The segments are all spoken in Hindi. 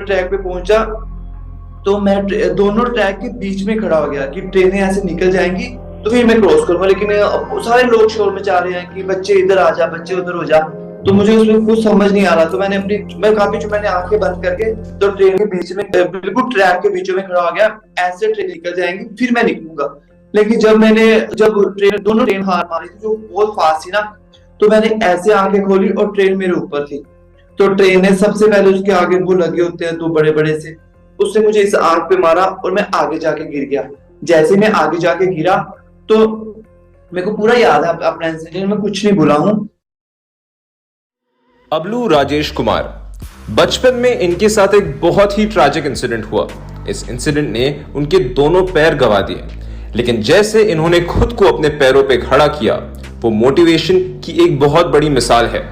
ट्रैक पे पहुंचा तो मैं दोनों ट्रैक के बीच में खड़ा हो गया कि ट्रेनें ऐसे निकल जाएंगी तो फिर मैं क्रॉस करूंगा, लेकिन सारे लोग शोर मचा रहे हैं कि बच्चे इधर आ जा, बच्चे उधर हो जा। तो मुझे उसमें कुछ समझ नहीं आ रहा, तो मैंने आंखें बंद करके तो ट्रेन के बीच में बिल्कुल ट्रैक के बीच में खड़ा हो गया। ऐसे ट्रेन निकल जाएंगी फिर मैं निकलूंगा। लेकिन जब दोनों ट्रेन हार मारी थी जो बहुत फास्ट थी ना, तो मैंने ऐसे आंखें खोली और ट्रेन मेरे ऊपर थी। तो ट्रेन ने सबसे पहले उसके आगे वो लगे होते हैं दो बड़े बड़े से, उसने मुझे इस आंख पे मारा और मैं आगे जाके गिर गया। जैसे मैं आगे जाके गिरा तो मेरे को पूरा याद है अपना इंसिडेंट, मैं कुछ नहीं भूला हूँ। अबलू राजेश कुमार, बचपन में इनके साथ एक बहुत ही ट्रैजिक इंसिडेंट हुआ। इस इंसिडेंट ने उनके दोनों पैर गंवा दिए, लेकिन जैसे इन्होंने खुद को अपने पैरों पे खड़ा किया, वो मोटिवेशन की एक बहुत बड़ी मिसाल है।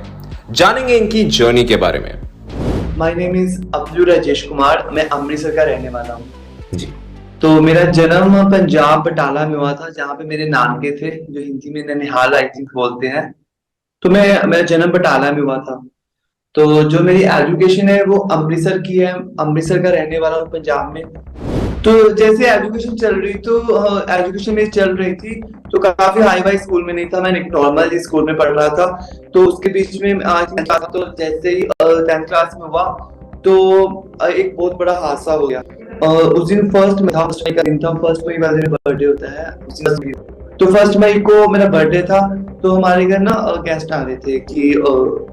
जानेंगे इनकी जर्नी के बारे में। My name is Ablu Rajesh Kumar, मैं अमृतसर का रहने वाला हूँ जी। तो मेरा जन्म पंजाब बटाला में हुआ था, जहाँ पे मेरे नानके थे, जो हिंदी में ननिहाल आई थिंक बोलते हैं। तो मेरा जन्म बटाला में हुआ था। तो जो मेरी एजुकेशन है वो अमृतसर की है, अमृतसर का रहने वाला हूँ पंजाब में। तो जैसे एजुकेशन चल रही तो एजुकेशन मेरी चल रही थी तो काफी हाई फाई स्कूल में नहीं था, मैं एक नॉर्मल स्कूल में पढ़ रहा था। तो उसके बीच में आज तो जैसे ही 10th क्लास में हुआ तो एक बहुत बड़ा हादसा हो गया। उस दिन फर्स्ट मई का दिन था, फर्स्ट मई वाले दिन बर्थडे होता है उस दिन। तो फर्स्ट मई को मेरा बर्थडे था, तो हमारे घर ना गेस्ट आ रहे थे कि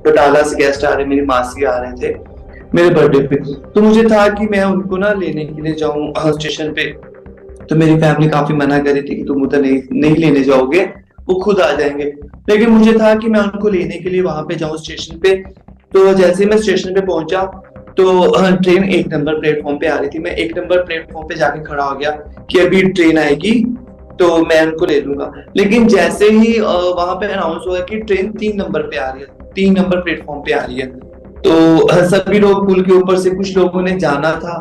बटाला से गेस्ट आ रहे, मेरी मासी आ रहे थे मेरे बर्थडे पे। तो मुझे था कि मैं उनको ना लेने के लिए जाऊं स्टेशन पे। तो मेरी फैमिली काफी मना कर रही थी कि तुम उधर नहीं लेने जाओगे, वो खुद आ जाएंगे। लेकिन मुझे था कि मैं उनको लेने के लिए वहां पे जाऊं स्टेशन पे। तो जैसे मैं स्टेशन पे पहुंचा तो ट्रेन 1 नंबर प्लेटफॉर्म पे आ रही थी। मैं 1 नंबर प्लेटफॉर्म पे जाके खड़ा हो गया कि अभी ट्रेन आएगी तो मैं उनको ले लूंगा। लेकिन जैसे ही वहां पे अनाउंस हुआ कि ट्रेन 3 नंबर पे आ रही है, 3 नंबर प्लेटफॉर्म पे आ रही है, तो सभी लोग पुल के ऊपर से, कुछ लोगों ने जाना था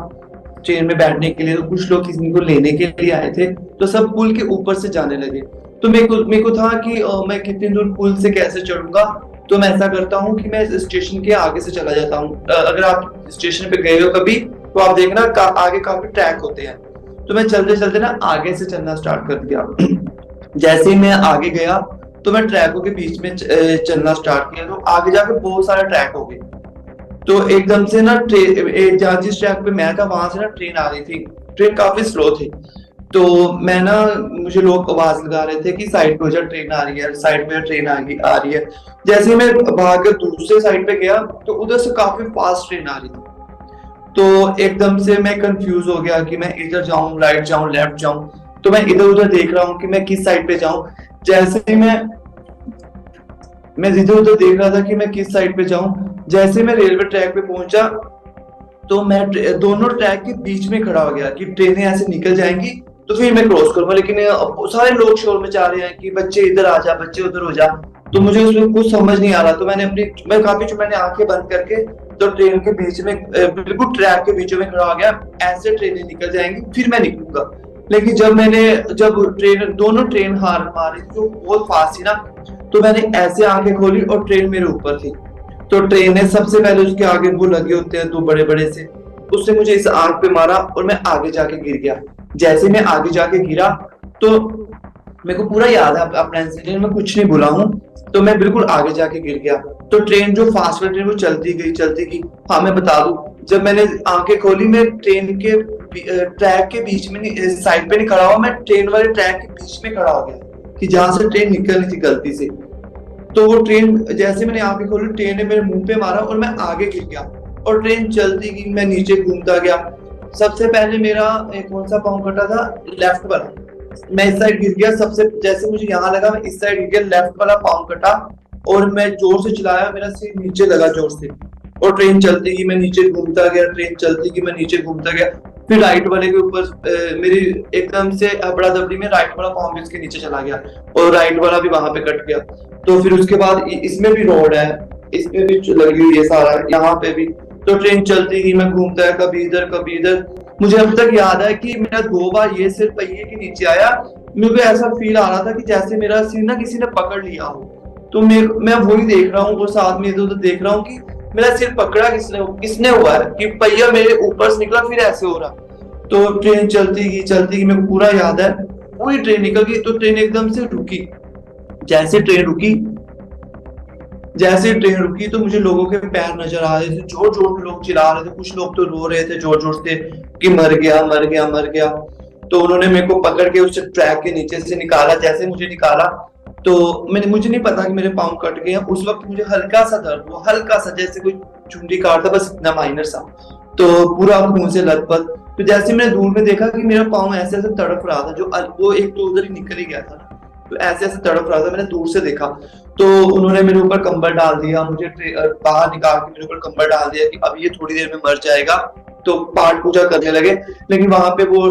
ट्रेन में बैठने के लिए, तो कुछ लोग किसी को लेने के लिए आए थे, तो सब पुल के ऊपर से जाने लगे। तो मेरे को था कि मैं कितनी दूर पुल से कैसे चढ़ूंगा। तो मैं ऐसा करता हूँ कि मैं स्टेशन के आगे से चला जाता हूँ। अगर आप स्टेशन पे गए हो कभी तो आप देखना आगे काफी ट्रैक होते हैं। तो मैं चलते चलते ना आगे से चलना स्टार्ट कर दिया। जैसे ही मैं आगे गया तो मैं ट्रैकों के बीच में चलना स्टार्ट किया, तो आगे जाके बहुत सारे ट्रैक हो गए। तो एकदम से ना जिस ट्रैक पे मैं था वहां से ना ट्रेन आ रही थी, ट्रेन काफी स्लो थी। तो मैं ना, मुझे लोग आवाज लगा रहे थे कि साइड पे हो जा, ट्रेन आ रही है, साइड पे ट्रेन आ रही है। जैसे ही मैं भाग कर दूसरे साइड पे गया तो उधर से काफी फास्ट ट्रेन आ रही थी। तो एकदम से मैं कंफ्यूज हो गया कि मैं इधर जाऊं, राइट जाऊं, लेफ्ट जाऊं। तो मैं इधर उधर देख रहा हूँ कि मैं किस साइड पे जाऊं। जैसे ही मैं इधर उधर देख रहा था कि मैं किस साइड पे जाऊं, जैसे मैं रेलवे ट्रैक पे पहुंचा तो मैं दोनों ट्रैक के बीच में खड़ा हो गया कि ट्रेनें ऐसे निकल जाएंगी तो फिर मैं क्रॉस करूंगा। लेकिन सारे लोग शोर मचा रहे हैं कि बच्चे इधर आ जा, बच्चे उधर हो जा। तो मुझे उसमें कुछ समझ नहीं आ रहा, तो मैंने आंखें बंद करके तो ट्रेन के बीच में बिल्कुल ट्रैक के बीच में खड़ा हो गया। ऐसे ट्रेनें निकल जाएंगी फिर मैं निकलूंगा। लेकिन जब दोनों ट्रेन हार मारी जो बहुत फास्ट थी ना, तो मैंने ऐसे आंखें खोली और ट्रेन मेरे ऊपर थी। तो ट्रेन ने सबसे पहले उसके आगे वो लगे होते हैं दो बड़े बड़े से, उसने मुझे इस आंख पे मारा और मैं आगे जाके गिर गया। जैसे मैं आगे जाके गिरा तो मेरे को पूरा याद है अपना इंसिडेंट, मैं कुछ नहीं भूला हूँ। तो मैं बिल्कुल आगे जाके गिर गया। तो ट्रेन जो फास्ट वाली ट्रेन वो चलती गई। हाँ मैं बता दूं, जब मैंने आंखें खोली मैं ट्रेन के ट्रैक के बीच में साइड पे नहीं खड़ा हुआ, मैं ट्रेन वाले ट्रैक के बीच में खड़ा हो गया कि जहां से ट्रेन निकल रही थी गलती से। तो वो ट्रेन, जैसे मैंने आंखें खोली, ट्रेन ने मेरे मुंह पे मारा और मैं आगे गिर गया। और ट्रेन चलती गई, मैं नीचे घूमता गया। सबसे पहले मेरा कौन सा पाँव कटा था, लेफ्ट वाला। मैं इस साइड गिर गया, सबसे जैसे मुझे यहाँ लगा मैं इस साइड गिर गया, लेफ्ट वाला पाँव कटा और मैं जोर से चलाया, मेरा सिर नीचे लगा जोर से। और ट्रेन चलती गई, मैं नीचे घूमता गया, ट्रेन चलती गई, मैं नीचे घूमता गया। फिर राइट वाले के ऊपर मेरी एकदम से हबड़ा दबड़ी में राइट वाला पाँव भी इसके नीचे चला गया और राइट वाला भी वहां पे कट गया। तो फिर उसके बाद इसमें भी रोड है, इसमें भी लगी हुई है सारा, यहाँ पे भी। तो ट्रेन चलती गई, मैं घूमता है कभी इधर कभी इधर। मुझे अब तक याद है कि मेरा 2 बार ये सिर पहिए के नीचे आया। मुझे ऐसा फील आ रहा था कि जैसे मेरा सिर ना किसी ने पकड़ लिया हो। तो मैं वही देख रहा हूँ और साथ में इधर उधर देख रहा हूँ कि मेरा सिर पकड़ा किसने किसने हुआ है कि पहिया मेरे ऊपर से निकला फिर ऐसे हो रहा। तो ट्रेन चलती गई, मेरे को पूरा याद है। पूरी ट्रेन निकल गई तो ट्रेन एकदम से रुकी। जैसे ट्रेन रुकी जैसे ट्रेन रुकी तो मुझे लोगों के पैर नजर आ रहे थे, जोर जोर से लोग चिल्ला रहे थे, कुछ लोग तो रो रहे थे जोर जोर से कि मर गया मर गया मर गया। तो उन्होंने मेरे को पकड़ के उस ट्रैक के नीचे से निकाला। जैसे मुझे निकाला तो मुझे नहीं पता कि मेरे पाँव कट गए हैं। उस वक्त मुझे हल्का सा दर्द हुआ, हल्का सा, जैसे कोई चुंडी काटता, बस इतना माइनर सा। तो पूरा खून से लथपथ। तो जैसे मैंने दूर में देखा कि मेरा पाँव ऐसे ऐसे तड़प रहा था, जो वो एक तो उधर ही निकल ही गया था, तो ऐसे ऐसे तड़प रहा था। मैंने दूर से देखा तो उन्होंने मेरे ऊपर कंबल डाल दिया, मुझे बाहर निकाल के मेरे ऊपर कंबल डाल दिया कि अब ये थोड़ी देर में मर जाएगा। तो पाठ पूजा करने लगे। लेकिन वहां पे वो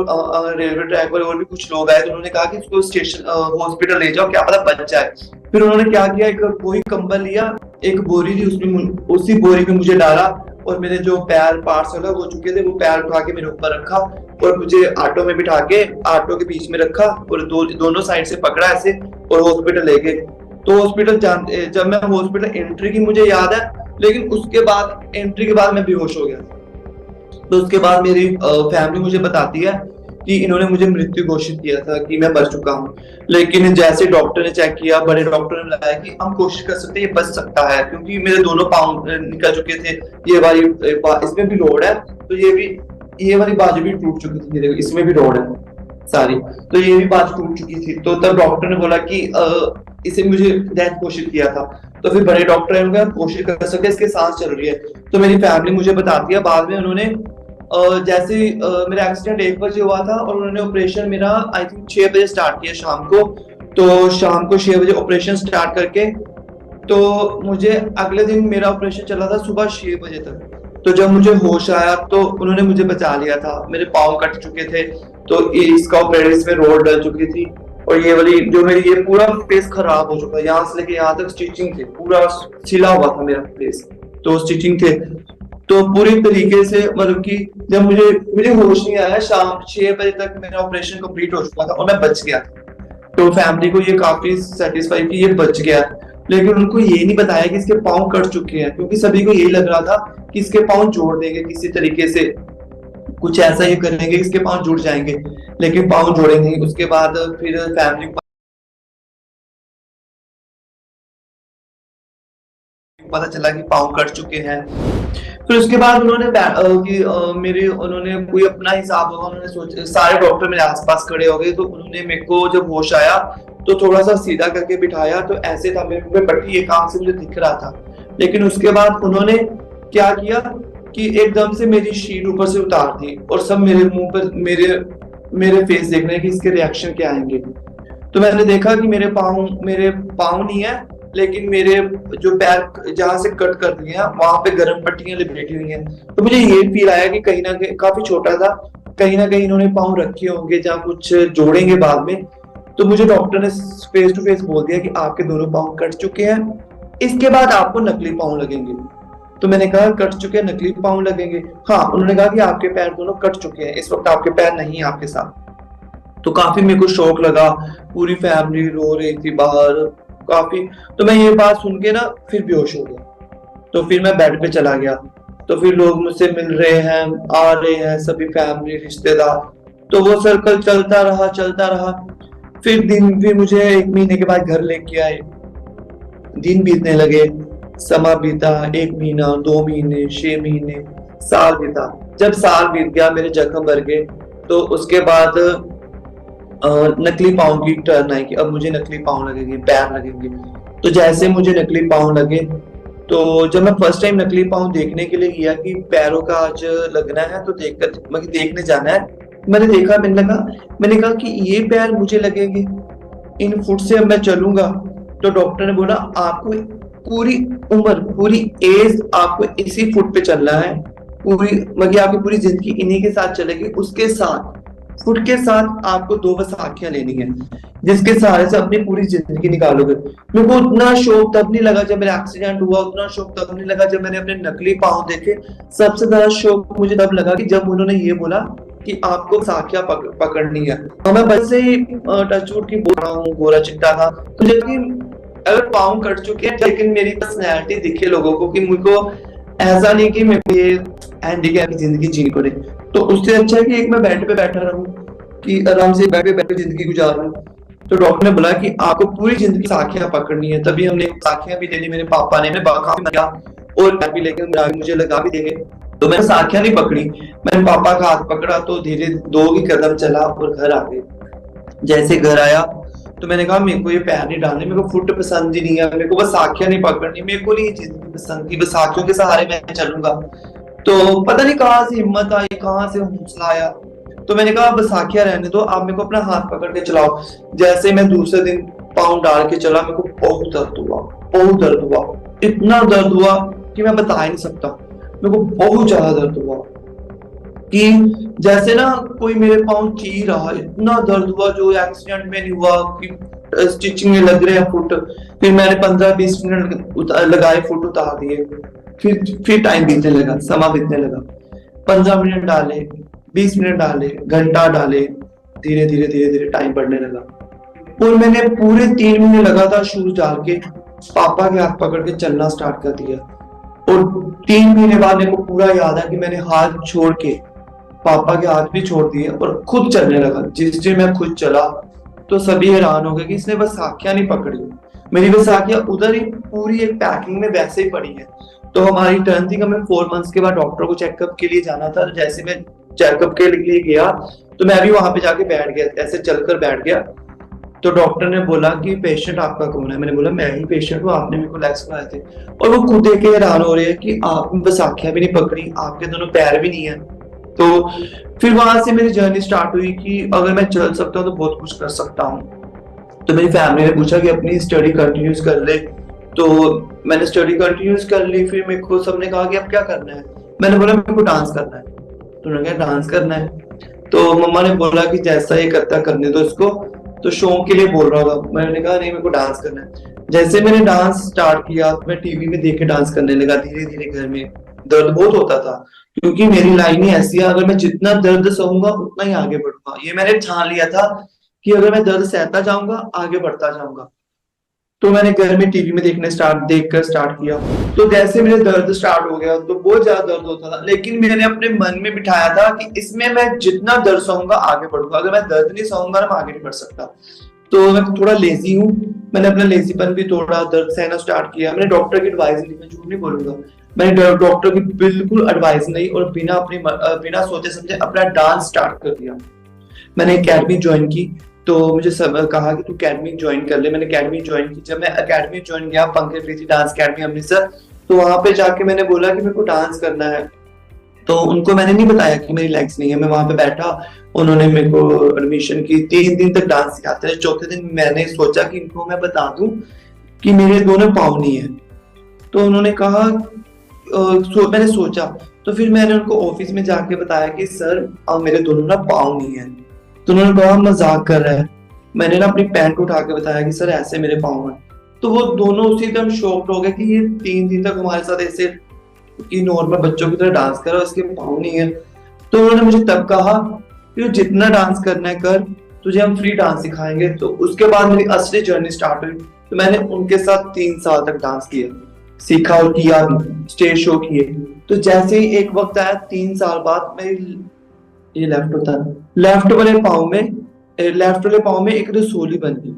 रेलवे ट्रैक पर और भी कुछ लोग आए, तो उन्होंने कहा कि इसको स्टेशन हॉस्पिटल ले जाओ, क्या पता बच जाए। फिर उन्होंने क्या किया, एक वही कंबल लिया, एक बोरी थी, उसमें उसी बोरी में मुझे डाला और मेरे जो पैर पार्ट्स अलग हो चुके थे वो पैर उठा के मेरे ऊपर रखा और मुझे ऑटो में बिठा के ऑटो के बीच में रखा और दोनों साइड से पकड़ा ऐसे और हॉस्पिटल ले गए। तो हॉस्पिटल जब मैं हॉस्पिटल एंट्री की मुझे याद है, लेकिन उसके बाद एंट्री के बाद मैं बेहोश हो गया। तो उसके बाद मेरी फैमिली मुझे बताती है कि इन्होंने मुझे मृत्यु घोषित किया था कि मैं मर चुका हूँ। लेकिन जैसे डॉक्टर ने चेक किया, बड़े डॉक्टर ने बताया कि हम कोशिश कर सकते हैं, ये बच सकता है, क्योंकि मेरे दोनों पाँव निकल चुके थे। ये वाली इसमें भी रोड है, तो ये वाली बाजू भी टूट चुकी थी, इसमें भी रोड है सारी, तो ये भी बाजू टूट चुकी थी। तो तब डॉक्टर ने बोला कि इसे मुझे डेथ घोषित किया था। तो फिर बड़े डॉक्टर ने कोशिश कर सकते, इसके सांस चल रही है। तो मेरी फैमिली मुझे बताती है बाद में उन्होंने जैसे मेरा एक्सीडेंट 1 बजे हुआ था और उन्होंने ऑपरेशन मेरा आई थिंक 6 बजे स्टार्ट किया शाम को। तो शाम को 6 बजे ऑपरेशन स्टार्ट करके तो मुझे अगले दिन मेरा ऑपरेशन चला था सुबह 6 बजे तक। तो जब मुझे होश आया तो उन्होंने मुझे बचा लिया था। मेरे पाँव कट चुके थे, तो इसका ऑपरेशन में रोड डल चुकी थी और ये वाली जो मेरी ये पूरा फेस खराब हो चुका, यहाँ से लेके यहाँ तक स्टिचिंग थे, पूरा छिला हुआ था मेरा फेस, तो स्टिचिंग थे। तो पूरी तरीके से मतलब कि जब मुझे होश नहीं आया, शाम 6 बजे तक मेरा ऑपरेशन कंप्लीट हो चुका था और मैं बच गया। तो फैमिली को ये काफी सेटिस्फाई कि ये बच गया, लेकिन उनको ये नहीं बताया कि इसके पाँव कट चुके हैं, क्योंकि सभी को यही लग रहा था कि इसके पाँव जोड़ देंगे किसी तरीके से, कुछ ऐसा ही करेंगे इसके पाँव जुड़ जाएंगे, लेकिन पाँव जोड़े नहीं। उसके बाद फिर फैमिली को पता चला कि पाँव कट चुके हैं। फिर उसके बाद उन्होंने कोई अपना हिसाब होगा, उन्होंने सोचा, सारे डॉक्टर मेरे आसपास खड़े हो गए, तो उन्होंने मेरे को जब होश आया तो थोड़ा सा सीधा करके बिठाया, तो ऐसे था मेरे मुंह पे पट्टी एक आंख से मुझे दिख रहा था। लेकिन उसके बाद उन्होंने क्या किया कि एकदम से मेरी शीट ऊपर से उतार दी और सब मेरे मुंह पर मेरे फेस देख रहे हैं कि इसके रिएक्शन क्या आएंगे। तो मैंने देखा कि मेरे पाँव नहीं है, लेकिन मेरे जो पैर जहां से कट कर दिए हैं वहां पे गर्म पट्टियां लिपटी हुई हैं। तो मुझे ये फील आया कि कहीं ना कहीं, काफी छोटा था, कहीं ना कहीं इन्होंने पाँव रखे होंगे जहाँ कुछ जोड़ेंगे बाद में। तो मुझे डॉक्टर ने फेस टू फेस बोल दिया कि आपके दोनों पाँव कट चुके हैं, इसके बाद आपको नकली पाँव लगेंगे। तो मैंने कहा कट चुके हैं, नकली पाँव लगेंगे? हाँ। उन्होंने कहा कि आपके पैर दोनों कट चुके हैं, इस वक्त आपके पैर नहीं है आपके साथ। तो काफी मेरे को शौक लगा, पूरी फैमिली रो रही थी बाहर काफी। तो मैं ये बात सुन के ना फिर बेहोश हो गया। तो फिर मैं बेड पे चला गया, तो फिर लोग मुझसे मिल रहे हैं, आ रहे हैं, सभी फैमिली रिश्तेदार, तो वो सर्कल चलता रहा। फिर मुझे 1 महीने के बाद घर लेके आए। दिन बीतने लगे, समा बीता, 1 महीना, 2 महीने, 6 महीने, साल बीता। जब साल बीत गया, मेरे जख्म भर गए, तो उसके बाद नकली पाँव की टर्न आई कि अब मुझे नकली पाँव लगेंगे, पैर लगेंगे। तो जैसे मुझे नकली पाँव लगे, तो जब मैं फर्स्ट टाइम नकली पाँव देखने के लिए गया कि पैरों का आज लगना है, तो देखने जाना है, मैंने कहा कि ये पैर मुझे लगेंगे, इन फुट से अब मैं चलूंगा। तो डॉक्टर ने बोला आपको पूरी उम्र, पूरी एज आपको इसी फुट पे चलना है, आपकी पूरी जिंदगी इन्हीं के साथ चलेगी। उसके साथ, फुट के साथ आपको 2 बैसाखियां लेनी है, जिसके सहारे से अपनी पूरी जिंदगी निकालोगे। मेरे को उतना शौक तब नहीं लगा जब मेरा एक्सीडेंट हुआ, उतना शौक तब नहीं लगा जब मैंने अपने नकली पाँव देखे। सबसे ज्यादा शौक मुझे तब लगा कि जब उन्होंने ये बोला कि आपको बैसाखियां पकड़नी है। मैं बस से ही टचवुड की बोल रहा हूँ, गोरा चिट्टा था, तो अगर पाँव कट चुके हैं लेकिन मेरी पर्सनैलिटी दिखे लोगों को कि मुझको ऐसा नहीं कि मेरे को ये हैंडीकैप की जिंदगी जीनी पड़े। तो उससे अच्छा है कि एक मैं बेड पे बैठा रहूं, कि आराम से बेड पे बैठ के जिंदगी गुजारूं। तो डॉक्टर ने बोला कि आपको पूरी जिंदगी साखियां पकड़नी है। तभी हमने साखियां भी ले ली, मेरे पापा ने, मैं काफी मजा और मैं भी लेके मुझे लगा भी देंगे। तो मैंने साखियां नहीं पकड़ी, मैंने पापा का हाथ पकड़ा तो धीरे 2 ही कदम चला और घर आ गए। जैसे घर आया तो मैंने कहा मेरे को ये पैर नहीं डालने, मेरे को फुट पसंद ही नहीं है, मेरे को बस साखियां नहीं पकड़नी, मेरे को नहीं ये जिंदगी पसंद थी, बस साखियों के सहारे मैं चलूंगा। तो पता नहीं कहाँ से हिम्मत आई, कहाँ से हौसला आया। तो मैंने कहा बस साखियां रहने दो, आप मेरे को अपना हाथ पकड़ के चलाओ। जैसे मैं दूसरे दिन पाँव डाल के चला, मेरे को बहुत दर्द हुआ, बहुत दर्द हुआ, इतना दर्द हुआ कि मैं बता ही नहीं सकता। मेरे को बहुत ज्यादा दर्द हुआ कि जैसे ना कोई मेरे पाँव चीर रहा, इतना दर्द हुआ जो एक्सीडेंट में नहीं हुआ कि स्टिचिंग में लग रहे हैं फुट। फिर मैंने 15-20 मिनट लगाए, फुट उतार दिए। फिर टाइम बीतने लगा, समा बीतने लगा। 15 मिनट डाले, 20 मिनट डाले, घंटा डाले, धीरे धीरे धीरे धीरे टाइम बढ़ने लगा। और मैंने पूरे 3 महीने लगातार शूज डाल के पापा के हाथ पकड़ के चलना स्टार्ट कर दिया। और 3 महीने बाद मेरे को पूरा याद है कि मैंने हाथ छोड़ के पापा के हाथ भी छोड़ दिए और खुद चलने लगा। जिस दिन मैं खुद चला तो सभी हैरान हो गए कि इसने बस साखियां नहीं पकड़ी, मेरी बस साखियां उधर ही पूरी एक पैकिंग में वैसे ही पड़ी है। तो हमारी टर्न थी कि हमें 4 मंथ्स के बाद डॉक्टर को चेकअप के लिए जाना था। जैसे मैं चेकअप के लिए गया तो मैं भी वहां पे जाके बैठ गया, ऐसे चलकर बैठ गया। तो डॉक्टर ने बोला कि पेशेंट आपका कौन है? मैंने बोला मैं ही पेशेंट हूँ, आपने मेरे को लेग्स कराए थे। और वो खुद देख के हैरान हो रहे हैं कि आपने बस साखियां भी नहीं पकड़ी, आपके दोनों पैर भी नहीं है। तो फिर वहां से मेरी जर्नी स्टार्ट हुई कि अगर मैं चल सकता हूँ तो बहुत कुछ कर सकता हूँ। तो मेरी फैमिली ने पूछा कि अपनी स्टडी कंटिन्यूस कर ले। तो मैंने स्टडी कंटिन्यूस कर ली। फिर मेरे को सबने कहा कि अब क्या करना है? मैंने बोला मेरे को डांस करना है। तो उन्होंने कहा डांस करना है? तो मम्मा ने बोला कि जैसा ये करता करने दो इसको, तो शौक के लिए बोल रहा था। मैंने कहा नहीं, मेरे को डांस करना है। जैसे मैंने डांस स्टार्ट किया तो मैं टीवी में देख के डांस करने लगा। धीरे धीरे घर में दर्द बहुत होता था क्योंकि मेरी लाइन ही ऐसी है, अगर मैं जितना दर्द सहूंगा उतना ही आगे बढ़ूंगा। ये मैंने ठान लिया था कि अगर मैं दर्द सहता जाऊंगा आगे बढ़ता जाऊंगा। तो मैंने घर में टीवी में देखकर स्टार्ट किया। तो जैसे मेरे दर्द स्टार्ट हो गया तो बहुत ज्यादा दर्द होता था, लेकिन मैंने अपने मन में बिठाया था कि इसमें मैं जितना दर्द सहूंगा आगे बढ़ूंगा, अगर मैं दर्द नहीं सहूंगा ना मैं आगे नहीं बढ़ सकता। तो मैं थोड़ा लेजी हूँ, मैंने अपना लेजीपन भी तोड़ा, दर्द सहना स्टार्ट किया। मैंने डॉक्टर की एडवाइस ली, मैं झूठ नहीं बोलूंगा, मैंने डॉक्टर की बिल्कुल एडवाइस नहीं और बिना सोचे समझे अपना डांस स्टार्ट कर दिया। मैंने एकेडमी ज्वाइन की। तो मुझे सब कहा कि तू एकेडमी ज्वाइन कर ले। मैंने एकेडमी ज्वाइन की। जब मैं एकेडमी ज्वाइन किया, पंकज प्रीति डांस एकेडमी अमृतसर, तो वहां पे जाके मैंने बोला कि मेरे को डांस करना है। तो उनको मैंने नहीं बताया कि मेरी लेग्स नहीं है। मैं वहां पे बैठा, उन्होंने मेरे को एडमिशन की। 3 दिन तक डांस सिखाते रहे। चौथे दिन मैंने सोचा कि इनको मैं बता दूं कि मेरे दोनों पाँव नहीं है। तो उन्होंने कहा मैंने सोचा, तो फिर मैंने उनको ऑफिस में जाके बताया कि सर मेरे दोनों ना पाँव नहीं है। तो उन्होंने कहा मजाक कर रहा है। मैंने ना अपनी पैंट उठा के बताया कि सर ऐसे मेरे पाँव हैं। तो वो दोनों उसी एकदम शॉक्ड हो गए कि ये 3 दिन तक हमारे साथ ऐसे कि नॉर्मल बच्चों की तरह डांस कर रहा है, इसके पाँव नहीं है। तो उन्होंने मुझे तब कहा कि जितना डांस करना है कर, तुझे हम फ्री डांस सिखाएंगे। तो उसके बाद मेरी असली जर्नी स्टार्ट हुई। तो मैंने उनके साथ 3 साल तक डांस किया, सीखा और किया भी, स्टेज शो किए। तो जैसे ही एक वक्त आया 3 साल बाद, मेरी ये लेफ्ट होता है, लेफ्ट वाले पाँव में एक रसोली बन गई।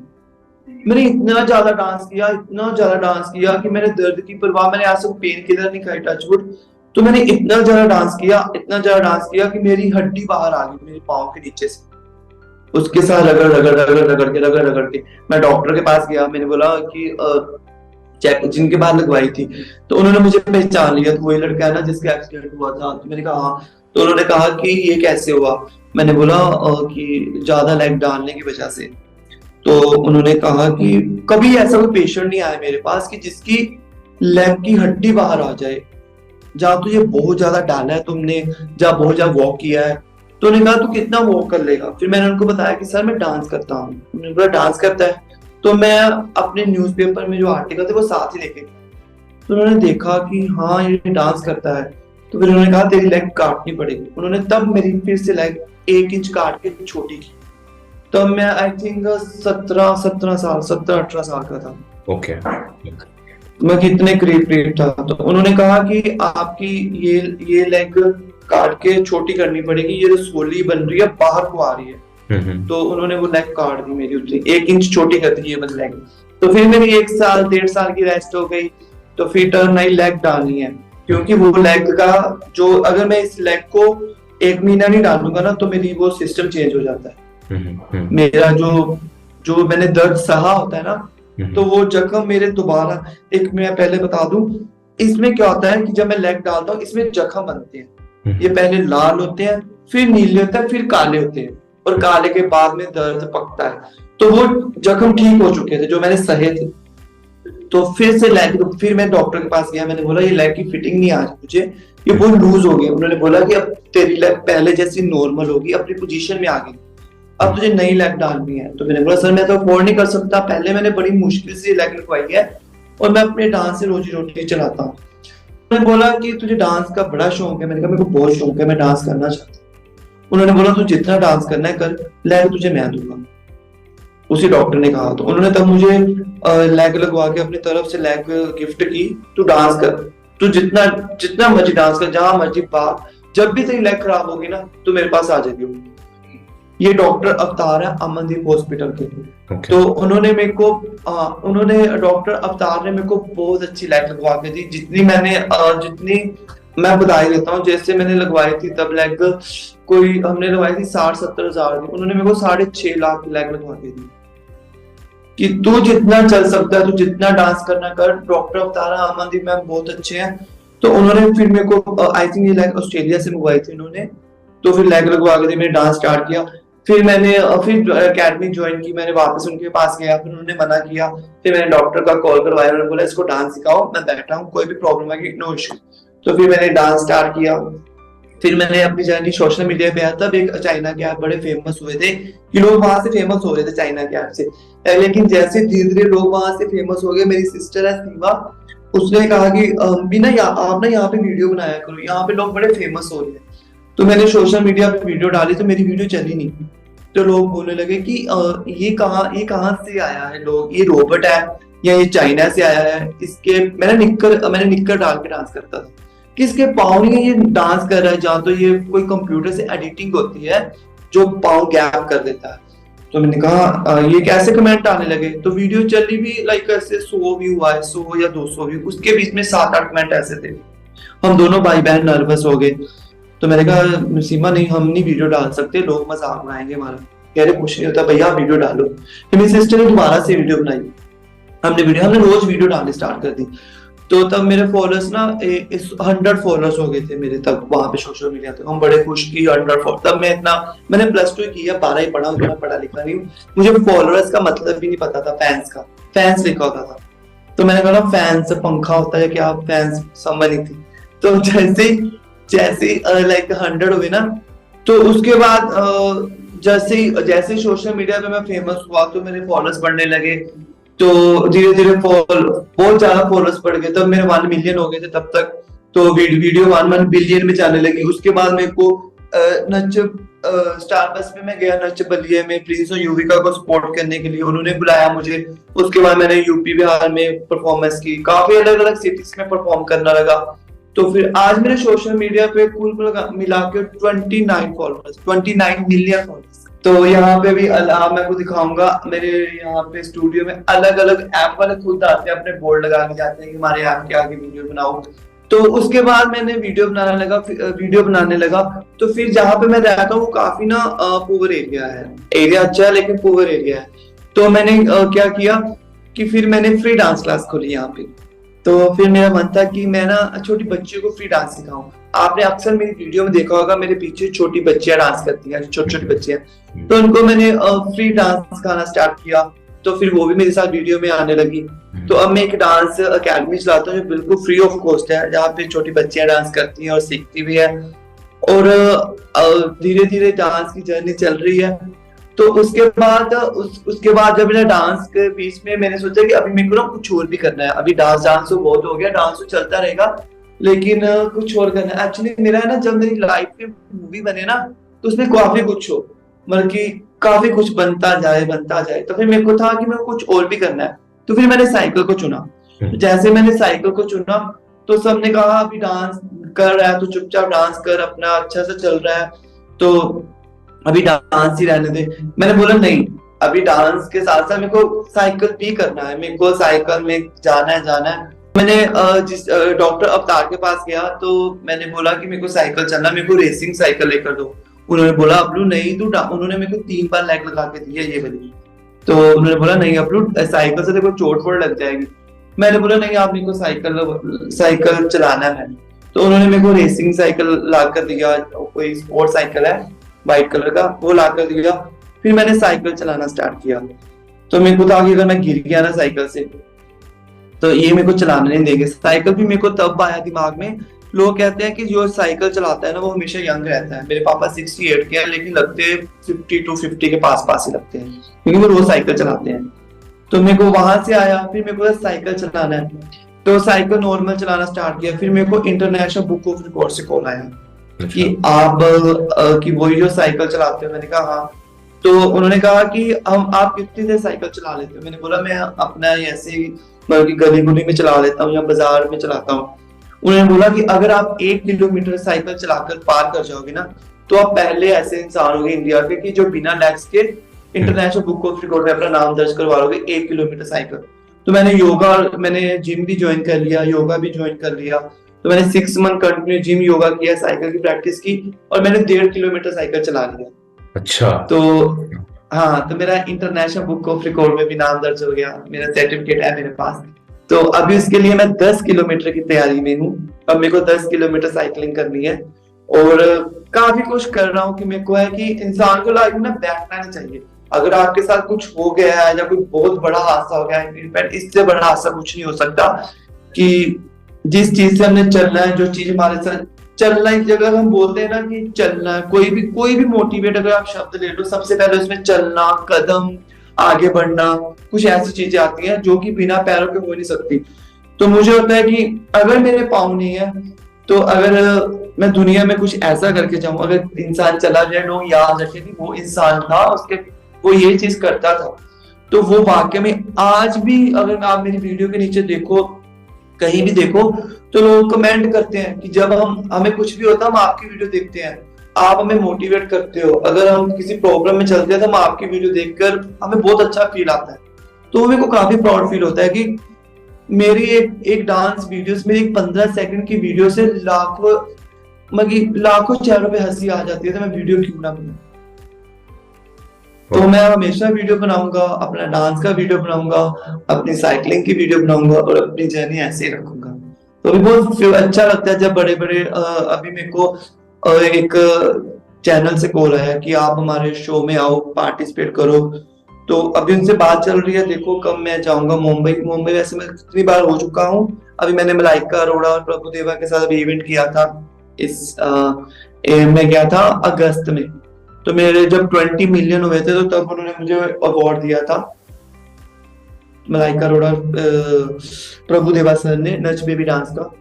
मैंने इतना ज्यादा डांस किया, इतना ज्यादा डांस किया कि मैंने दर्द की परवाह, मैंने आज तक पेन किलर नहीं खाई, टचवुड। तो मैंने इतना ज्यादा डांस किया, इतना ज्यादा डांस किया कि मेरी हड्डी बाहर आ गई मेरे पाँव के नीचे से। उसके साथ रगड़ के मैं डॉक्टर के पास गया। मैंने बोला कि चेक जिनके बाद लगवाई थी, तो उन्होंने मुझे पहचान लिया। तो वही लड़का है ना जिसका एक्सीडेंट हुआ था? तो मैंने कहा हाँ। तो उन्होंने कहा कि ये कैसे हुआ? मैंने बोला कि ज्यादा लेग डालने की वजह से। तो उन्होंने कहा कि कभी ऐसा कोई पेशेंट नहीं आया मेरे पास कि जिसकी लेग की हड्डी बाहर आ जाए, जहाँ तुझे बहुत ज्यादा डाला है तुमने, जहाँ बहुत ज्यादा वॉक किया है। तो उन्होंने कहा तू कितना वॉक कर लेगा? फिर मैंने उनको बताया कि सर मैं डांस करता हूँ। उन्होंने बोला डांस करता है? तो मैं अपने न्यूज़पेपर में जो आर्टिकल थे वो साथ ही लेके, तो उन्होंने देखा कि हाँ ये डांस करता है। तो फिर उन्होंने कहा तेरी लेग काटनी पड़ेगी। उन्होंने तब मेरी फिर से लेग 1 इंच काट के छोटी की। तब मैं आई थिंक 17-18 साल का था। ओके। मैं कितने करीब करीब था। तो उन्होंने कहा कि आपकी ये लेग काट के छोटी करनी पड़ेगी, ये रसोली बन रही है, बाहर को आ रही है। तो उन्होंने वो लेग काट दी मेरी, उससे 1 इंच छोटी कर दी ये वाली लेग। तो फिर मेरी 1 साल 1.5 साल की रेस्ट हो गई। तो फिर टर्न आई लेग डालनी है, क्योंकि वो लेग का जो, अगर मैं इस लेग को 1 महीना नहीं डालूंगा ना तो मेरी वो सिस्टम चेंज हो जाता है। मेरा जो जो मैंने दर्द सहा होता है ना, तो वो जख्म मेरे दोबारा, एक मैं पहले बता दूं, इसमें क्या होता है कि जब मैं लेग डालता हूँ इसमें जख्म बनते हैं। ये पहले लाल होते हैं, फिर नीले होते हैं, फिर काले होते हैं, और काले के बाद में दर्द पकता है। तो वो जख्म ठीक हो चुके थे जो मैंने सहे थे। तो फिर से लेग, फिर मैं डॉक्टर के पास गया, मैंने बोला ये लेग की फिटिंग नहीं आ रही मुझे, ये बहुत लूज हो गई। उन्होंने बोला कि अब तेरी लेग पहले जैसी नॉर्मल होगी, अपनी पोजीशन में आ गई, अब तुझे नई लेग डालनी है। तो मैंने बोला सर मैं तो अफोर्ड नहीं कर सकता, पहले मैंने बड़ी मुश्किल से लेग लगवाई है और मैं अपने डांस से रोजी रोटी चलाता हूँ। उन्होंने बोला कि तुझे डांस का बड़ा शौक है। मैंने कहा मेरे को बहुत शौक है, मैं डांस करना चाहता हूँ। उन्होंने बोला तू जितना डांस करना है कर, लेग तुझे मैं दूंगा। उसी डॉक्टर ने कहा। तो उन्होंने तब मुझे लेग लगवा के अपनी तरफ से लेग गिफ्ट की, तू डांस कर, तू जितना जितना मर्जी डांस कर, जहां मर्जी बात, जब भी तेरी लेग खराब होगी ना तो मेरे पास आ जाएगी। ये डॉक्टर अवतार है अमनदीप हॉस्पिटल के। तो उन्होंने मेरे को डॉक्टर अवतार ने मेरे को बहुत अच्छी लेग लगवा के दी। जितनी मैं बधाई देता हूँ, जैसे मैंने लगवाई थी तब लेग, कोई हमने लगवाई थी 60-70 हजार की, उन्होंने मेरे को 6.5 लाख की लेग लगवा के दी कि तू जितना चल सकता है, तू जितना डांस करना कर। डॉक्टर अवतारा अमनदीप मैम बहुत अच्छे हैं। तो उन्होंने फिर मेरे को, आई थिंक ये लेग ऑस्ट्रेलिया से मंगवाई थी उन्होंने, तो फिर लेग लगवा के दी, मैंने डांस स्टार्ट किया। फिर मैंने एकेडमी ज्वाइन की, मैंने वापस उनके पास गया, फिर उन्होंने मना किया। फिर मैंने डॉक्टर का कॉल करवाया, उन्होंने बोला इसको डांस सिखाओ, मैं बैठा हूँ, कोई भी प्रॉब्लम है नो इश्यू। तो फिर मैंने डांस स्टार्ट किया। फिर मैंने अपनी जर्नी सोशल मीडिया पे आया, तब एक चाइना के ऐप बड़े फेमस हुए थे कि लोग वहां से फेमस हो रहे थे चाइना के ऐप से। लेकिन जैसे धीरे धीरे लोग वहां से फेमस हो गए, मेरी सिस्टर है सीमा, उसने कहा कि भी ना आप ना यहाँ पे वीडियो बनाया करो, यहाँ पे लोग बड़े फेमस हो रहे हैं। तो मैंने सोशल मीडिया पे वीडियो डाली, तो मेरी वीडियो चली नहीं। तो लोग बोलने लगे कि ये कहाँ से आया है, लोग ये रोबोट है या ये चाइना से आया है। इसके मैंने निक्कर डाल के डांस करता था कि इसके पाँव नहीं ये डांस कर रहा है, जहाँ तो ये कोई कंप्यूटर से एडिटिंग होती है जो पाँव गैप कर देता है। तो मैंने कहा ये कैसे कमेंट आने लगे। तो वीडियो चली भी लाइक ऐसे 100 व्यू आए, 100 या 200 व्यू, उसके बीच में 7-8 कमेंट ऐसे थे। हम दोनों भाई बहन नर्वस हो गए। तो मैंने कहा सीमा नहीं, हम नहीं वीडियो डाल सकते, लोग मजाक बनाएंगे हमारा। कह रहे कुछ नहीं होता भैया, आप वीडियो डालो। फिर मेरी सिस्टर ने दोबारा से वीडियो बनाई, हमने रोज वीडियो डालनी स्टार्ट कर दी। तो तब मेरे फॉलोअर्स ना 100 फॉलोअर्स हो गए थे मेरे, तब वहां पे सोशल मीडिया पे हम बड़े खुश की 100 फॉलोअर्स। तब मैंने +2 किया, 12 ही पढ़ा, उतना पढ़ा लिखा नहीं हूँ। मुझे फॉलोअर्स का मतलब भी नहीं पता था, फैंस का, फैंस लिखा होता था। तो मैंने कहा फैंस पंखा होता है क्या, फैंस समझ नहीं थी। तो जैसे लाइक 100 हुए ना, तो उसके बाद जैसे सोशल मीडिया पे मैं फेमस हुआ तो मेरे फॉलोअर्स बढ़ने लगे। तो धीरे धीरे बहुत ज्यादा फॉलोअर्स बढ़ गए, तब मेरे 1 मिलियन हो गए थे तब तक। तो वीडियो 1 बिलियन में जाने लगी। उसके बाद मेरे को नच स्टारबक्स में मैं गया, नच बलिए में प्रिंस और युविका को सपोर्ट करने के लिए उन्होंने बुलाया मुझे। उसके बाद मैंने यूपी बिहार में परफॉर्मेंस की, काफी अलग अलग सिटीज में परफॉर्म करना लगा। तो फिर आज मेरे सोशल मीडिया पे कुल मिला के 29 मिलियन फॉलोअर्स। तो यहाँ पे भी मैं आपको दिखाऊंगा, मेरे यहाँ पे स्टूडियो में अलग अलग ऐप वाले खुद आते हैं, अपने बोर्ड लगा के जाते हैं कि हमारे ऐप के आगे वीडियो बनाओ। तो उसके बाद मैंने वीडियो बनाने लगा। तो फिर जहाँ पे मैं रहता हूँ वो काफी ना पुअर एरिया है, एरिया अच्छा है लेकिन पुअर एरिया है। तो मैंने क्या किया कि फिर मैंने फ्री डांस क्लास खोली यहाँ पे। तो फिर मेरा मन था कि मैं ना छोटी बच्चियों को फ्री डांस सिखाऊं। आपने अक्सर मेरी वीडियो में देखा होगा, मेरे पीछे छोटी बच्चियां डांस करती हैं, छोटी बच्चियां। तो उनको मैंने फ्री डांस सिखाना स्टार्ट किया। तो फिर वो भी मेरे साथ वीडियो में आने लगी। तो अब मैं एक डांस अकेडमी चलाता हूँ जो बिल्कुल फ्री ऑफ कॉस्ट है, जहाँ पे छोटी बच्चियां डांस करती हैं और सीखती भी है। और धीरे धीरे डांस की जर्नी चल रही है। तो उसके बाद जब मेरा डांस के बीच में मैंने सोचा कि अभी मेरे को ना कुछ और भी करना है। अभी डांस तो बहुत हो गया, डांस तो चलता रहेगा, लेकिन कुछ और करना है। एक्चुअली मेरा है ना, जब मेरी लाइफ में मूवी बने ना तो उसमें काफी कुछ हो, मतलब कि काफी कुछ बनता जाए। तो फिर मेरे को था कि मेरे को कुछ और भी करना है। तो फिर मैंने साइकिल को चुना। जैसे मैंने साइकिल को चुना तो सबने कहा अभी डांस कर रहा है तो चुपचाप डांस कर, अपना अच्छा से चल रहा है तो अभी डांस ही रहने दे। मैंने बोला नहीं, अभी डांस के साथ साथ मेरे को साइकिल भी करना है, मेरे को साइकिल में जाना है। मैंने जिस डॉक्टर अवतार के पास गया तो मैंने बोला कि मेरे को साइकिल चलना, मेरे को रेसिंग साइकिल लेकर दो। उन्होंने बोला अबलू नहीं, तू उन्होंने मेरे को 3 बार लेग लगा के दी है ये वाली। तो उन्होंने बोला नहीं अबलू, साइकिल से देखो चोट वोट लग जाएगी। मैंने बोला नहीं, आप मेरे को साइकिल साइकिल चलाना है। तो उन्होंने मेरे को रेसिंग साइकिल ला कर दिया, कोई स्पोर्ट साइकिल है व्हाइट कलर का, वो ला कर दिया। फिर मैंने साइकिल चलाना स्टार्ट किया। तो मेरे को था कि अगर मैं गिर गया ना साइकिल से तो ये मेरे को चलाने नहीं देंगे। साइकिल भी मेरे को तब आया दिमाग में, लोग कहते हैं कि जो साइकिल चलाता है ना वो हमेशा यंग रहता है। मेरे पापा 68 के हैं लेकिन लगते 52-50 के पास पास ही लगते हैं, क्योंकि वो रोज साइकिल चलाते हैं। तो मेरे को वहां से आया, फिर मेरे को साइकिल चलाना है तो साइकिल नॉर्मल चलाना स्टार्ट किया। फिर मेरे को इंटरनेशनल बुक ऑफ रिकॉर्ड से कॉल आया कि आप कि वही जो साइकिल चलाते हो। मैंने कहा हाँ। तो उन्होंने कहा कि हम आप कितनी देर साइकिल चला लेते हो। मैंने बोला मैं अपना ऐसे ही मतलब कि गली गुली में चला लेता हूँ या बाजार में चलाता हूँ। उन्होंने बोला कि अगर आप 1 किलोमीटर साइकिल चलाकर पार कर जाओगे ना तो आप पहले ऐसे इंसान होगे इंडिया के कि जो बिना लेग्स के इंटरनेशनल बुक ऑफ रिकॉर्ड में अपना नाम दर्ज करवा लोगे 1 किलोमीटर साइकिल। तो मैंने जिम भी ज्वाइन कर लिया, योगा भी ज्वाइन कर लिया। तो मैंने 6 मंथ कंटिन्यू जिम योगा किया, साइकिल की प्रैक्टिस की और मैंने 1.5 किलोमीटर साइकिल चला लिया। अच्छा। तो हाँ, तो मेरा इंटरनेशनल बुक ऑफ रिकॉर्ड में भी नाम दर्ज हो गया, मेरा सर्टिफिकेट है मेरे पास। तो अभी उसके लिए मैं 10 किलोमीटर की तैयारी में हूँ। अब मेरे को 10 किलोमीटर साइकिलिंग करनी है और काफी कुछ कर रहा हूँ कि मेरे को है कि इंसान को लाइफ में ना बैठना नहीं चाहिए। अगर आपके साथ कुछ हो गया है या कोई बहुत बड़ा हादसा हो गया है, इनफैक्ट इससे बड़ा हादसा कुछ नहीं हो सकता कि जिस चीज से हमने चलना है, जो चीज हमारे साथ चलना है। जगह हम बोलते हैं ना कि चलना है, कोई भी मोटिवेट अगर आप शब्द ले लो, सबसे पहले उसमें चलना, कदम आगे बढ़ना, कुछ ऐसी चीजें आती हैं जो कि बिना पैरों के हो नहीं सकती। तो मुझे होता है कि अगर मेरे पाँव नहीं है तो अगर मैं दुनिया में कुछ ऐसा करके जाऊं, अगर इंसान चला जाए नो याद रखे कि वो इंसान था, उसके वो ये चीज करता था, तो वो वाकई में आज भी अगर आप मेरी वीडियो के नीचे देखो, कहीं भी देखो, तो लोग कमेंट करते हैं कि जब हमें कुछ भी होता है हम आपकी वीडियो देखते हैं, आप हमें मोटिवेट करते हो। अगर हम किसी प्रॉब्लम में चलते हैं तो हम आपकी वीडियो देखकर हमें बहुत अच्छा फील आता है। तो मेरे को काफी प्राउड फील होता है कि मेरी एक डांस वीडियोस में एक 15 सेकंड की वीडियो से लाखों चेहरों पे हंसी आ जाती है। तो मैं वीडियो क्यों ना बनाऊं। तो मैं हमेशा वीडियो बनाऊंगा, अपना डांस का वीडियो बनाऊंगा, अपनी साइकिलिंग की वीडियो बनाऊंगा और अपनी जर्नी ऐसे ही रखूंगा। तो अभी बहुत अच्छा लगता है जब बड़े बड़े अभी मेरे को एक चैनल से कॉल आया कि आप हमारे शो में आओ, पार्टिसिपेट करो। तो अभी उनसे बात चल रही है, देखो कब मैं जाऊंगा मुंबई वैसे मैं कितनी बार हो चुका हूँ। अभी मैंने मलाइका अरोड़ा और प्रभुदेवा के साथ अभी इवेंट किया था, मैं गया था अगस्त में। तो मेरे जब 20 मिलियन हुए थे तो तब उन्होंने मुझे अवार्ड दिया था, मलाइका अरोड़ा प्रभुदेवा सर ने, नच बेबी डांस का।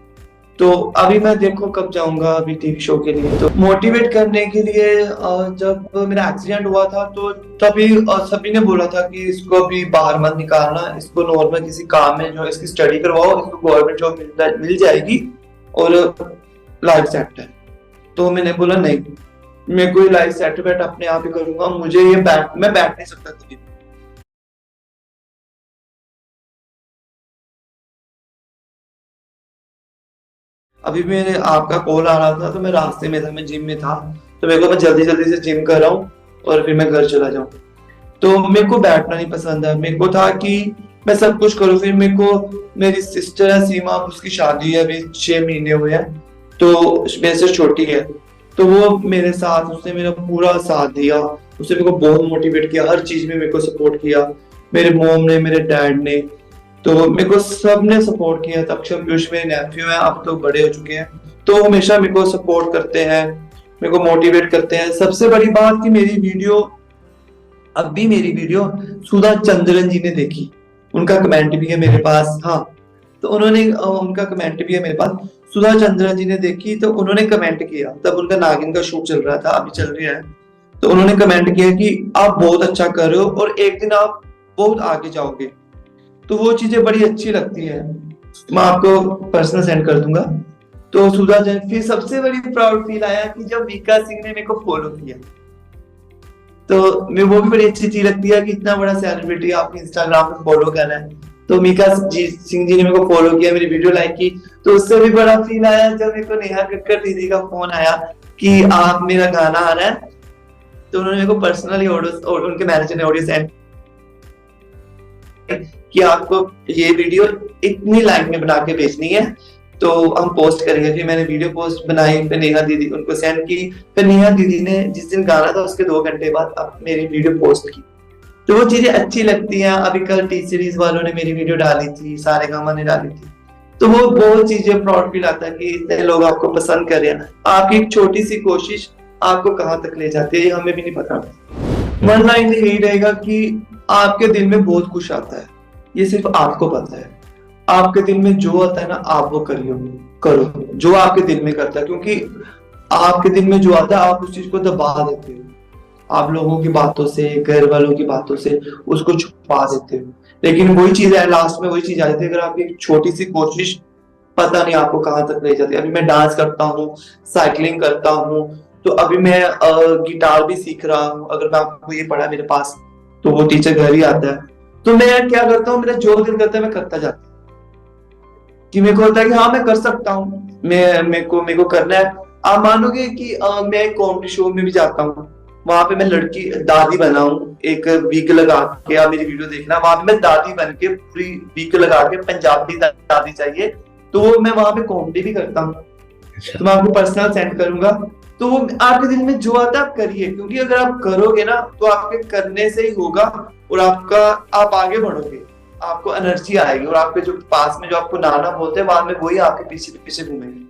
तो अभी मैं देखो कब जाऊंगा अभी टीवी शो के लिए। तो मोटिवेट करने के लिए जब मेरा एक्सीडेंट हुआ था तो तभी सभी ने बोला था कि इसको अभी बाहर मत निकालना, इसको नॉर्मल किसी काम में जो इसकी स्टडी करवाओ, इसको गवर्नमेंट जॉब मिल जाएगी और लाइफ सेट है। तो मैंने बोला नहीं, मैं कोई लाइफ सेटलमेंट अपने आप ही करूंगा, मुझे ये मैं बैठ नहीं सकता कभी। अभी मेरे आपका कॉल आ रहा था तो मैं रास्ते में था, मैं जिम में था, तो मेरे को मैं जल्दी जल्दी से जिम कर रहा हूँ और फिर मैं घर चला जाऊँ। तो मेरे को बैठना नहीं पसंद है, मेरे को था कि मैं सब कुछ करूँ। फिर मेरे को मेरी सिस्टर है सीमा, उसकी शादी है, अभी 6 महीने हुए हैं, तो मेरे से छोटी है। तो वो मेरे साथ, उसने मेरा पूरा साथ दिया, उसने मेरे को बहुत मोटिवेट किया, हर चीज में मेरे को सपोर्ट किया। मेरे मॉम ने, मेरे डैड ने, तो मेरे को सबने सपोर्ट किया। तक्षम पीयूष मेरे नेफ्यू हैं, अब तो बड़े हो चुके हैं, तो हमेशा मेरे को सपोर्ट करते हैं, मेरे को मोटिवेट करते हैं। सबसे बड़ी बात कि मेरी वीडियो सुधा चंद्रन जी ने देखी, उनका कमेंट भी है मेरे पास। हाँ, तो उनका कमेंट भी है मेरे पास। सुधा चंद्रन जी ने देखी तो उन्होंने कमेंट किया, तब उनका नागिन का शूट चल रहा था, अभी चल रहा है। तो उन्होंने कमेंट किया कि आप बहुत अच्छा कर रहे हो और एक दिन आप बहुत आगे जाओगे। तो वो चीजें बड़ी अच्छी लगती है। मैं आपको पर्सनल सेंड कर दूंगा। तो सुधा जैन, फिर सबसे बड़ी प्राउड फील आया कि जब मीका सिंह ने मेरे को फॉलो किया, तो मैं वो भी बड़ी अच्छी चीज लगती है कि इतना बड़ा सेलिब्रिटी आपको इंस्टाग्राम पे फॉलो कर रहा है। तो मीका सिंह जी ने मेरे को फॉलो किया, मेरी वीडियो लाइक की, तो उससे भी बड़ा फील आया जब मेरे को नेहा कक्कड़ दीदी का फोन आया कि आप, मेरा गाना आ रहा है। तो उन्होंने मेरे को पर्सनली ऑडियो, उनके मैनेजर ने ऑडियो सेंड कि आपको ये वीडियो इतनी लाइन में बना के भेजनी है, तो हम पोस्ट करेंगे। फिर मैंने वीडियो पोस्ट बनाई, फिर नेहा दीदी उनको सेंड की, फिर नेहा दीदी ने जिस दिन गाना था उसके 2 घंटे बाद अब मेरी वीडियो पोस्ट की। तो वो चीजें अच्छी लगती हैं। अभी कल टी सीरीज वालों ने मेरी वीडियो डाली थी, सारेगामा ने डाली थी, तो वो बहुत चीजें प्राउड फील आता है कि इतने लोग आपको पसंद कर रहे हैं। आपकी एक छोटी सी कोशिश आपको कहाँ तक ले जाती है ये हमें भी नहीं पता। वन लाइन यही रहेगा कि आपके दिल में बहुत कुछ आता है, ये सिर्फ आपको पता है। आपके दिल में जो आता है ना, आप वो करो जो आपके दिल में करता है, क्योंकि आपके दिल में जो आता है आप उस चीज को दबा देते हो। आप लोगों की बातों से, घर वालों की बातों से उसको छुपा देते हो, लेकिन वही चीज है, लास्ट में वही चीज आ जाती है। अगर आपकी एक छोटी सी कोशिश पता नहीं आपको कहाँ तक ले जाती है। अभी मैं डांस करता हूँ, साइकिलिंग करता हूँ, तो अभी मैं गिटार भी सीख रहा हूँ। अगर मैं आपको ये पढ़ा मेरे पास, तो वो टीचर घर ही आता है। तो मैं क्या करता हूँ, मेरा जो दिल करता है मैं करता जाता हूँ, कि मेरे को होता है कि हाँ मैं कर सकता हूँ, मेरे को करना है। आप मानोगे कि मैं कॉमेडी शो में भी जाता हूँ, वहां पे मैं लड़की दादी बना हूँ, एक वीक लगा के, आप मेरी वीडियो देखना, वहां पे मैं दादी बन के पूरी वीक लगा के, पंजाबी दादी चाहिए, तो वो मैं वहां पे कॉमेडी भी करता हूँ। तो मैं आपको पर्सनल सेंड करूंगा। तो वो आपके दिल में जो आता है आप करिए, क्योंकि अगर आप करोगे ना तो आपके करने से ही होगा, और आप आगे बढ़ोगे, आपको एनर्जी आएगी, और आपके जो पास में जो आपको नाना बोलते हैं बाद में वही आपके पीछे पीछे घूमेंगे।